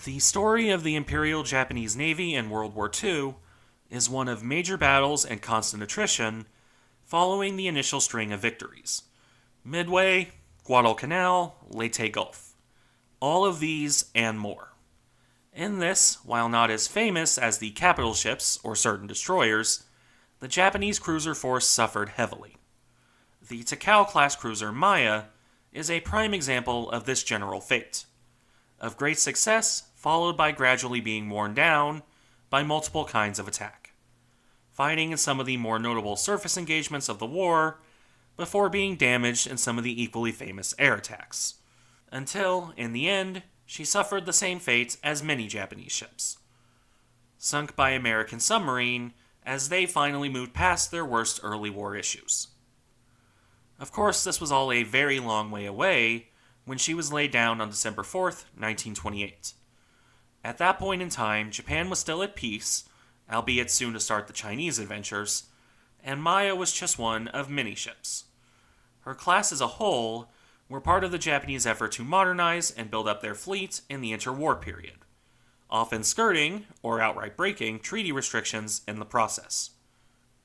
The story of the Imperial Japanese Navy in World War II is one of major battles and constant attrition following the initial string of victories. Midway, Guadalcanal, Leyte Gulf. All of these and more. In this, while not as famous as the capital ships or certain destroyers, the Japanese cruiser force suffered heavily. The Takao-class cruiser Maya is a prime example of this general fate. Of great success, followed by gradually being worn down by multiple kinds of attack. Fighting in some of the more notable surface engagements of the war, before being damaged in some of the equally famous air attacks. Until, in the end, she suffered the same fate as many Japanese ships. Sunk by American submarine as they finally moved past their worst early war issues. Of course, this was all a very long way away when she was laid down on December 4th, 1928. At that point in time, Japan was still at peace, albeit soon to start the Chinese adventures, and Maya was just one of many ships. Her class as a whole were part of the Japanese effort to modernize and build up their fleet in the interwar period, often skirting, or outright breaking, treaty restrictions in the process.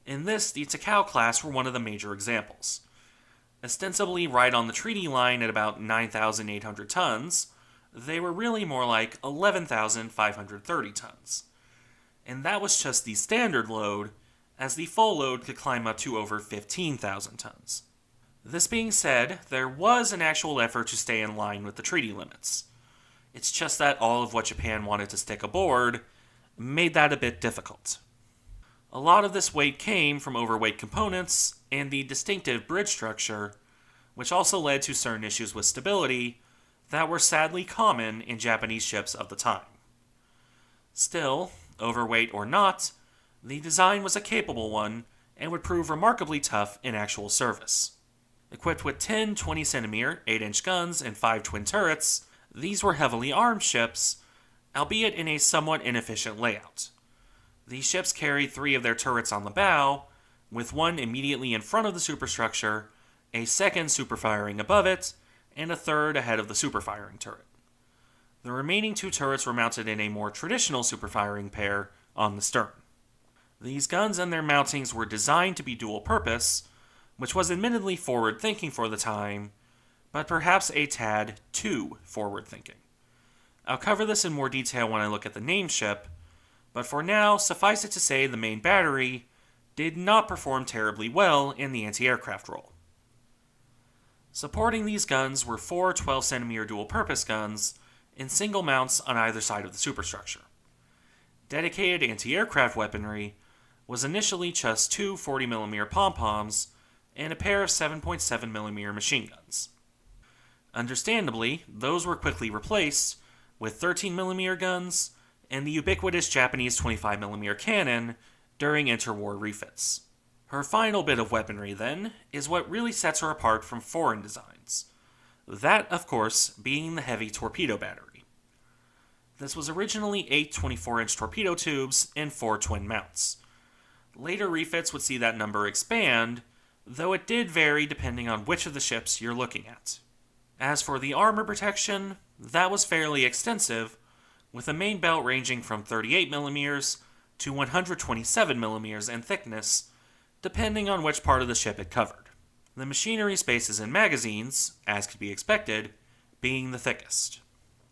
In this, the Takao class were one of the major examples. Ostensibly right on the treaty line at about 9,800 tons, they were really more like 11,530 tons. And that was just the standard load, as the full load could climb up to over 15,000 tons. This being said, there was an actual effort to stay in line with the treaty limits. It's just that all of what Japan wanted to stick aboard made that a bit difficult. A lot of this weight came from overweight components and the distinctive bridge structure, which also led to certain issues with stability that were sadly common in Japanese ships of the time. Still, overweight or not, the design was a capable one and would prove remarkably tough in actual service. Equipped with 10 20cm 8-inch guns and 5 twin turrets, these were heavily armed ships, albeit in a somewhat inefficient layout. These ships carried 3 of their turrets on the bow, with one immediately in front of the superstructure, a second superfiring above it, and a third ahead of the superfiring turret. The remaining 2 turrets were mounted in a more traditional superfiring pair on the stern. These guns and their mountings were designed to be dual purpose, which was admittedly forward-thinking for the time, but perhaps a tad too forward-thinking. I'll cover this in more detail when I look at the name ship, but for now, suffice it to say the main battery did not perform terribly well in the anti-aircraft role. Supporting these guns were 4 12cm dual-purpose guns in single mounts on either side of the superstructure. Dedicated anti-aircraft weaponry was initially just 2 40mm pom-poms and a pair of 7.7mm machine guns. Understandably, those were quickly replaced with 13mm guns and the ubiquitous Japanese 25mm cannon during interwar refits. Her final bit of weaponry, then, is what really sets her apart from foreign designs. That, of course, being the heavy torpedo battery. This was originally 8 24-inch torpedo tubes and 4 twin mounts. Later refits would see that number expand, though it did vary depending on which of the ships you're looking at. As for the armor protection, that was fairly extensive, with a main belt ranging from 38mm to 127mm in thickness, depending on which part of the ship it covered. The machinery spaces and magazines, as could be expected, being the thickest.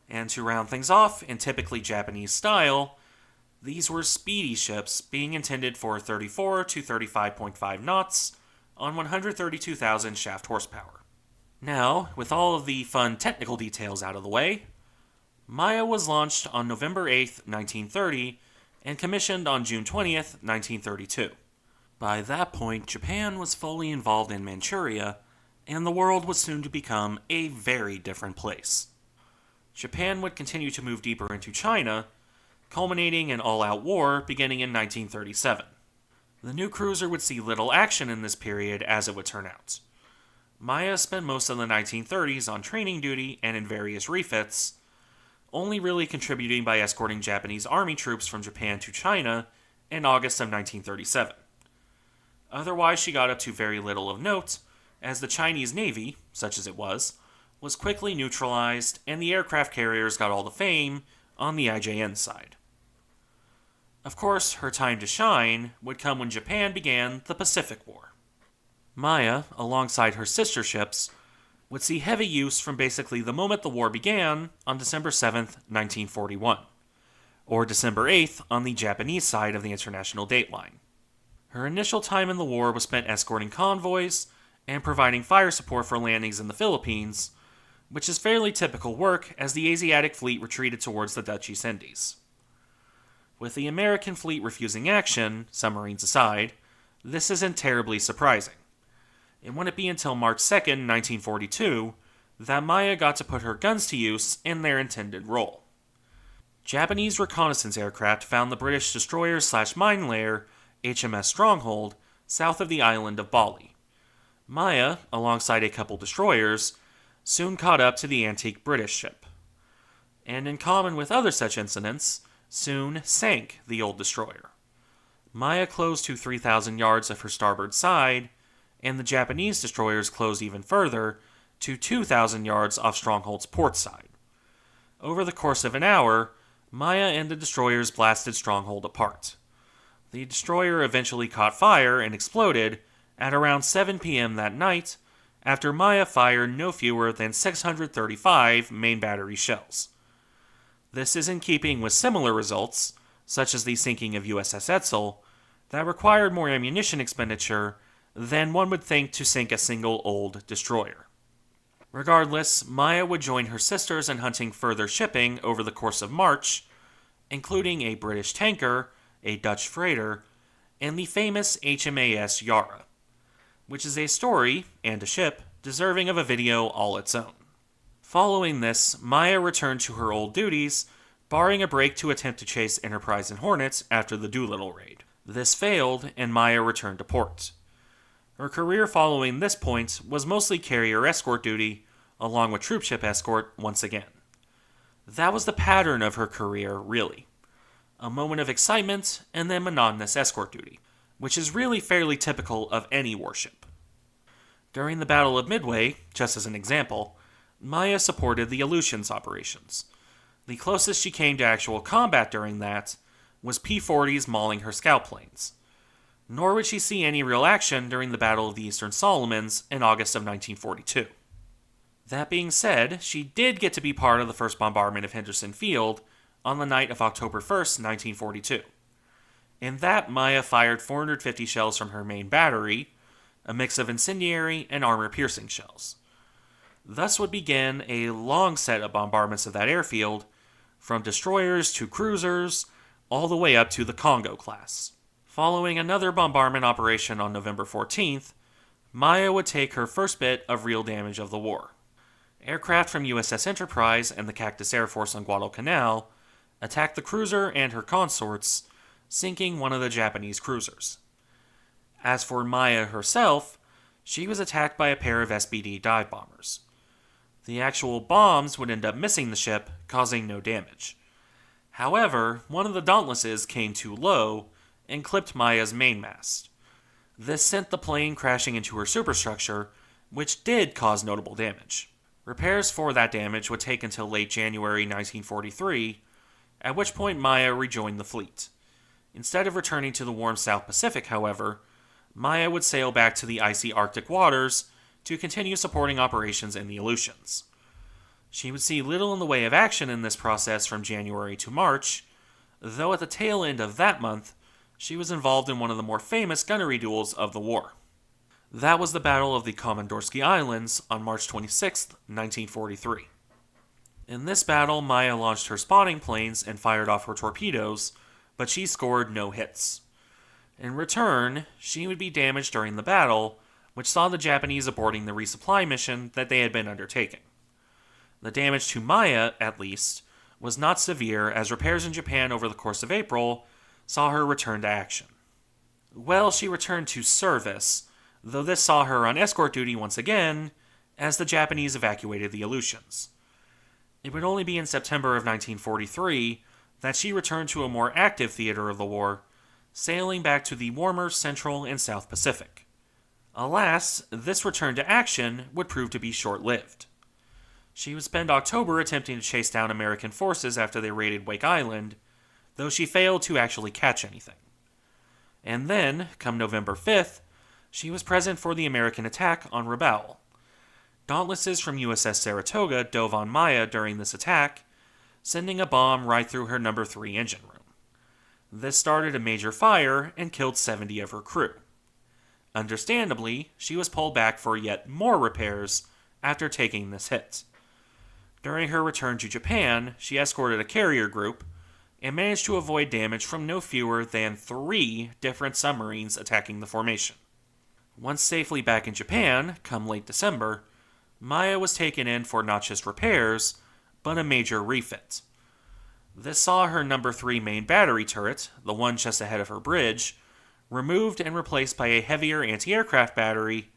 And to round things off, in typically Japanese style, these were speedy ships being intended for 34 to 35.5 knots on 132,000 shaft horsepower. Now, with all of the fun technical details out of the way, Maya was launched on November 8, 1930, and commissioned on June 20th, 1932. By that point, Japan was fully involved in Manchuria, and the world was soon to become a very different place. Japan would continue to move deeper into China, culminating in all-out war beginning in 1937. The new cruiser would see little action in this period, as it would turn out. Maya spent most of the 1930s on training duty and in various refits, only really contributing by escorting Japanese army troops from Japan to China in August of 1937. Otherwise, she got up to very little of note, as the Chinese Navy, such as it was quickly neutralized, and the aircraft carriers got all the fame on the IJN side. Of course, her time to shine would come when Japan began the Pacific War. Maya, alongside her sister ships, would see heavy use from basically the moment the war began on December 7th, 1941, or December 8th on the Japanese side of the international dateline. Her initial time in the war was spent escorting convoys and providing fire support for landings in the Philippines, which is fairly typical work as the Asiatic fleet retreated towards the Dutch East Indies. With the American fleet refusing action, submarines aside, this isn't terribly surprising. It wouldn't be until March 2nd, 1942, that Maya got to put her guns to use in their intended role. Japanese reconnaissance aircraft found the British destroyer-slash-mine layer, HMS Stronghold, south of the island of Bali. Maya, alongside a couple destroyers, soon caught up to the antique British ship. And in common with other such incidents, soon sank the old destroyer. Maya closed to 3,000 yards of her starboard side, and the Japanese destroyers closed even further to 2,000 yards off Stronghold's port side. Over the course of an hour, Maya and the destroyers blasted Stronghold apart. The destroyer eventually caught fire and exploded at around 7 p.m. that night after Maya fired no fewer than 635 main battery shells. This is in keeping with similar results, such as the sinking of USS Etzel, that required more ammunition expenditure than one would think to sink a single old destroyer. Regardless, Maya would join her sisters in hunting further shipping over the course of March, including a British tanker, a Dutch freighter, and the famous HMAS Yara, which is a story, and a ship, deserving of a video all its own. Following this, Maya returned to her old duties, barring a break to attempt to chase Enterprise and Hornets after the Doolittle raid. This failed, and Maya returned to port. Her career following this point was mostly carrier escort duty, along with troopship escort once again. That was the pattern of her career, really. A moment of excitement, and then monotonous escort duty, which is really fairly typical of any warship. During the Battle of Midway, just as an example, Maya supported the Aleutians operations. The closest she came to actual combat during that was P-40s mauling her scout planes. Nor would she see any real action during the Battle of the Eastern Solomons in August of 1942. That being said, she did get to be part of the first bombardment of Henderson Field on the night of October 1st, 1942. In that, Maya fired 450 shells from her main battery, a mix of incendiary and armor-piercing shells. Thus would begin a long set of bombardments of that airfield, from destroyers to cruisers, all the way up to the Congo class. Following another bombardment operation on November 14th, Maya would take her first bit of real damage of the war. Aircraft from USS Enterprise and the Cactus Air Force on Guadalcanal attacked the cruiser and her consorts, sinking one of the Japanese cruisers. As for Maya herself, she was attacked by a pair of SBD dive bombers. The actual bombs would end up missing the ship, causing no damage. However, one of the Dauntlesses came too low and clipped Maya's mainmast. This sent the plane crashing into her superstructure, which did cause notable damage. Repairs for that damage would take until late January 1943, at which point Maya rejoined the fleet. Instead of returning to the warm South Pacific, however, Maya would sail back to the icy Arctic waters to continue supporting operations in the Aleutians. She would see little in the way of action in this process from January to March, though at the tail end of that month, she was involved in one of the more famous gunnery duels of the war. That was the Battle of the Komandorsky Islands on March 26, 1943. In this battle, Maya launched her spotting planes and fired off her torpedoes, but she scored no hits. In return, she would be damaged during the battle, which saw the Japanese aborting the resupply mission that they had been undertaking. The damage to Maya, at least, was not severe, as repairs in Japan over the course of April saw her return to action. Well, she returned to service, though this saw her on escort duty once again, as the Japanese evacuated the Aleutians. It would only be in September of 1943 that she returned to a more active theater of the war, sailing back to the warmer Central and South Pacific. Alas, this return to action would prove to be short-lived. She would spend October attempting to chase down American forces after they raided Wake Island, though she failed to actually catch anything. And then, come November 5th, she was present for the American attack on Rabaul. Dauntlesses from USS Saratoga dove on Maya during this attack, sending a bomb right through her number 3 engine room. This started a major fire and killed 70 of her crew. Understandably, she was pulled back for yet more repairs after taking this hit. During her return to Japan, she escorted a carrier group and managed to avoid damage from no fewer than 3 different submarines attacking the formation. Once safely back in Japan, come late December, Maya was taken in for not just repairs, but a major refit. This saw her number 3 main battery turret, the one just ahead of her bridge, removed and replaced by a heavier anti-aircraft battery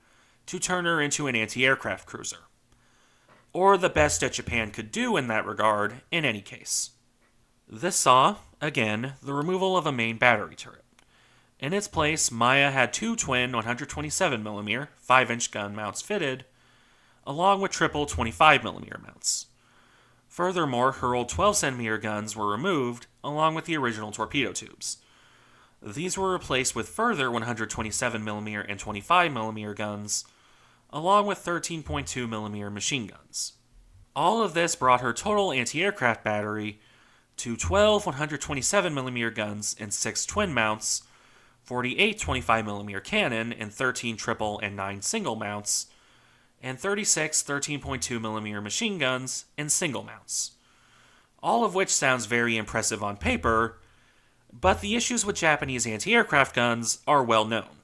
to turn her into an anti-aircraft cruiser. Or the best that Japan could do in that regard, in any case. This saw, again, the removal of a main battery turret. In its place, Maya had 2 twin 127mm 5-inch gun mounts fitted, along with triple 25mm mounts. Furthermore, her old 12cm guns were removed, along with the original torpedo tubes. These were replaced with further 127mm and 25mm guns, along with 13.2mm machine guns. All of this brought her total anti-aircraft battery to 12 127mm guns and 6 twin mounts, 48 25mm cannon and 13 triple and 9 single mounts, and 36 13.2mm machine guns and single mounts. All of which sounds very impressive on paper, but the issues with Japanese anti-aircraft guns are well known,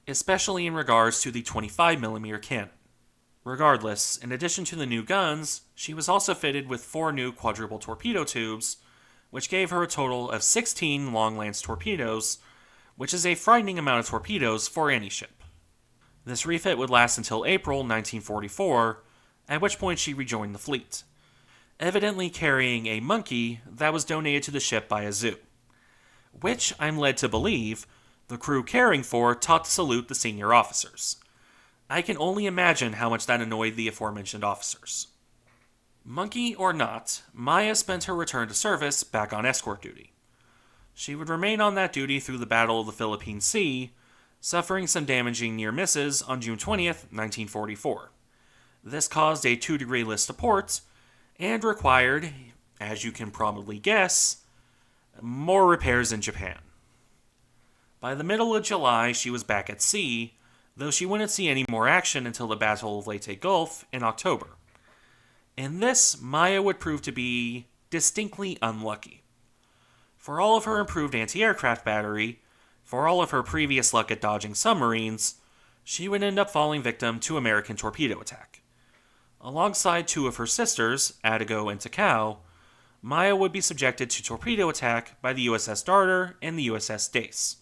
especially in regards to the 25mm cannon. Regardless, in addition to the new guns, she was also fitted with 4 new quadruple torpedo tubes, which gave her a total of 16 long-lance torpedoes, which is a frightening amount of torpedoes for any ship. This refit would last until April 1944, at which point she rejoined the fleet, evidently carrying a monkey that was donated to the ship by a zoo, which I'm led to believe the crew caring for taught to salute the senior officers. I can only imagine how much that annoyed the aforementioned officers. Monkey or not, Maya spent her return to service back on escort duty. She would remain on that duty through the Battle of the Philippine Sea, suffering some damaging near misses on June 20th, 1944. This caused a 2-degree list to port, and required, as you can probably guess, more repairs in Japan. By the middle of July, she was back at sea, though she wouldn't see any more action until the Battle of Leyte Gulf in October. In this, Maya would prove to be distinctly unlucky. For all of her improved anti-aircraft battery, for all of her previous luck at dodging submarines, she would end up falling victim to American torpedo attack. Alongside 2 of her sisters, Atago and Takao, Maya would be subjected to torpedo attack by the USS Darter and the USS Dace.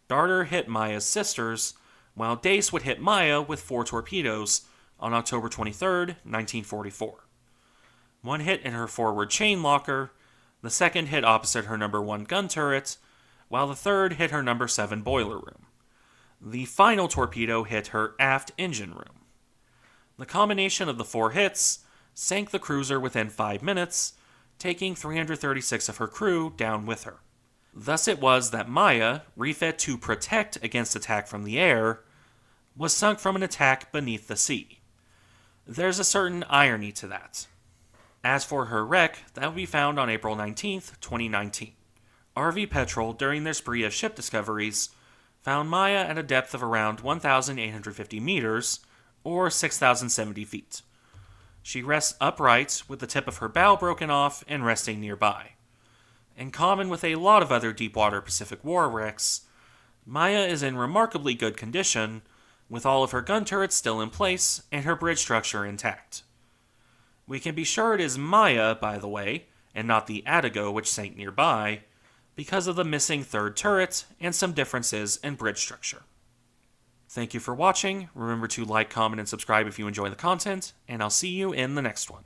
Darter hit Maya's sisters, while Dace would hit Maya with 4 torpedoes on October 23, 1944. One hit in her forward chain locker, the second hit opposite her number 1 gun turret, while the third hit her number 7 boiler room. The final torpedo hit her aft engine room. The combination of the 4 hits sank the cruiser within 5 minutes, taking 336 of her crew down with her. Thus it was that Maya, refit to protect against attack from the air, was sunk from an attack beneath the sea. There's a certain irony to that. As for her wreck, that would be found on April 19, 2019. RV Petrol, during their spree of ship discoveries, found Maya at a depth of around 1,850 meters, or 6,070 feet. She rests upright, with the tip of her bow broken off and resting nearby. In common with a lot of other deepwater Pacific War wrecks, Maya is in remarkably good condition, with all of her gun turrets still in place and her bridge structure intact. We can be sure it is Maya, by the way, and not the Atago which sank nearby, because of the missing third turret and some differences in bridge structure. Thank you for watching. Remember to like, comment, and subscribe if you enjoy the content, and I'll see you in the next one.